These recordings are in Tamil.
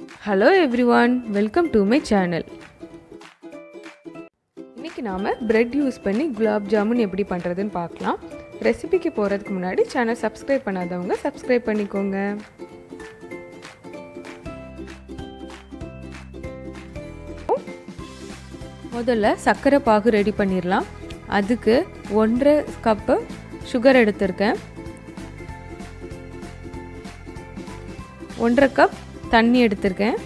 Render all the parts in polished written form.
Hello everyone, welcome to my channel. இன்னைக்கு நாம bread யூஸ் பண்ணி குலாப் ஜாமுன் எப்படி பண்றதுன்னு பார்க்கலாம். ரெசிபிக்கு போறதுக்கு முன்னாடி சேனல் சப்ஸ்கிரைப் பண்ணாதவங்க சப்ஸ்கிரைப் பண்ணிக்கோங்க. முதல்ல சக்கரை பாகு ரெடி பண்ணிரலாம். அதுக்கு 1.5 கப் சுகர் எடுத்துர்க்கேன். 1.5 கப் தண்ணி எடுத்துர்க்கேன்.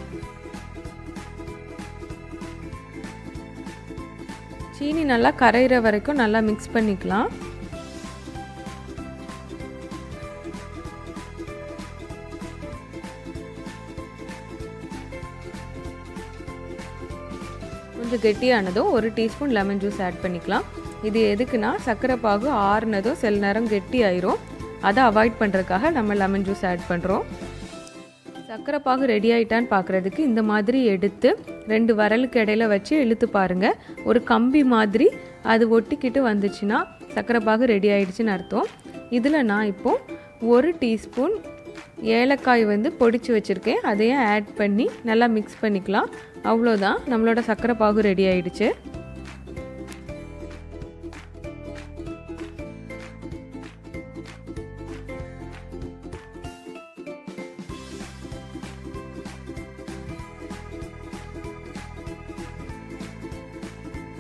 சீனி நல்லா கரையிற வரைக்கும் நல்லா mix பண்ணிக்கலாம். கொஞ்சம் கெட்டியானதும் 1 டீஸ்பூன் லெமன் ஜூஸ் ஆட் பண்ணிக்கலாம். இது எதுக்குன்னா சக்கரை பாகு ஆறுனதும் சில நேரம் கெட்டி ஆயிரும். அதை அவாய்ட் பண்ணுறதுக்காக நம்ம லெமன் ஜூஸ் ஆட் பண்ணுறோம். சக்கரை பாகு ரெடி ஆகிட்டான்னு பார்க்குறதுக்கு இந்த மாதிரி எடுத்து 2 விரலுக்கு இடையில வச்சு இழுத்து பாருங்கள். ஒரு கம்பி மாதிரி அது ஒட்டிக்கிட்டு வந்துச்சுன்னா சக்கரை பாகு ரெடி ஆகிடுச்சின்னு அர்த்தம். இதில் நான் இப்போது 1 டீஸ்பூன் ஏலக்காய் பொடிச்சு வச்சுருக்கேன். அதையும் ஆட் பண்ணி நல்லா மிக்ஸ் பண்ணிக்கலாம். அவ்வளோதான், நம்மளோட சக்கரை பாகு ரெடி ஆகிடுச்சு.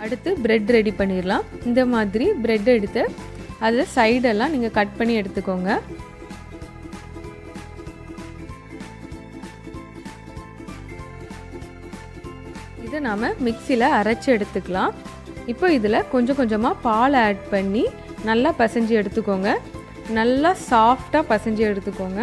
அடுத்து பிரெட் ரெடி பண்ணிடலாம். இந்த மாதிரி பிரெட் எடுத்து அதில் சைடெல்லாம் நீங்கள் கட் பண்ணி எடுத்துக்கோங்க. இதை நாம் மிக்சியில் அரைச்சி எடுத்துக்கலாம். இப்போ இதில் கொஞ்சம் கொஞ்சமாக பால் ஆட் பண்ணி நல்லா பசைஞ்சு எடுத்துக்கோங்க. நல்லா சாஃப்டாக பசைஞ்சு எடுத்துக்கோங்க.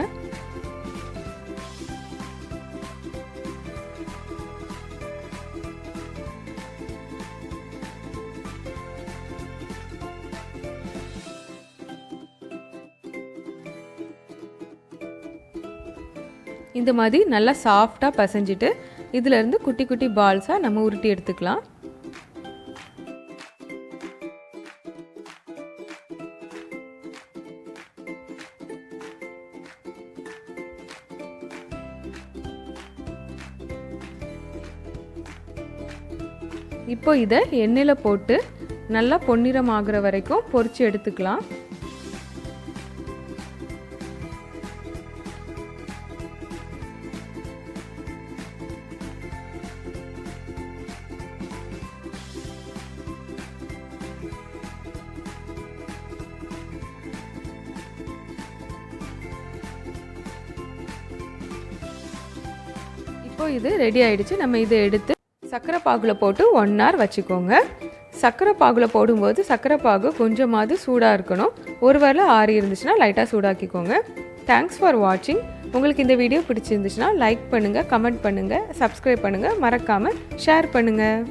இந்த மாதிரி நல்லா சாஃப்டாக பசைஞ்சிட்டு இதிலேருந்து குட்டி குட்டி பால்ஸாக நம்ம உருட்டி எடுத்துக்கலாம். இப்போ இதை எண்ணெயில் போட்டு நல்லா பொன்னிறம் ஆகுற வரைக்கும் பொரிச்சு எடுத்துக்கலாம். இப்போ இது ரெடி ஆயிடுச்சு. நம்ம இதை எடுத்து சக்கரை பாகுல போட்டு 1 hour வச்சுக்கோங்க. சக்கரை பாகுல போடும்போது சக்கரை பாகு கொஞ்சமாவது சூடாக இருக்கணும். ஒருவேளை ஆறி இருந்துச்சுன்னா லைட்டாக சூடாக்கிக்கோங்க. தேங்க்ஸ் ஃபார் வாட்சிங். உங்களுக்கு இந்த வீடியோ பிடிச்சிருந்துச்சுன்னா லைக் பண்ணுங்கள், கமெண்ட் பண்ணுங்கள், சப்ஸ்கிரைப் பண்ணுங்கள், மறக்காமல் ஷேர் பண்ணுங்கள்.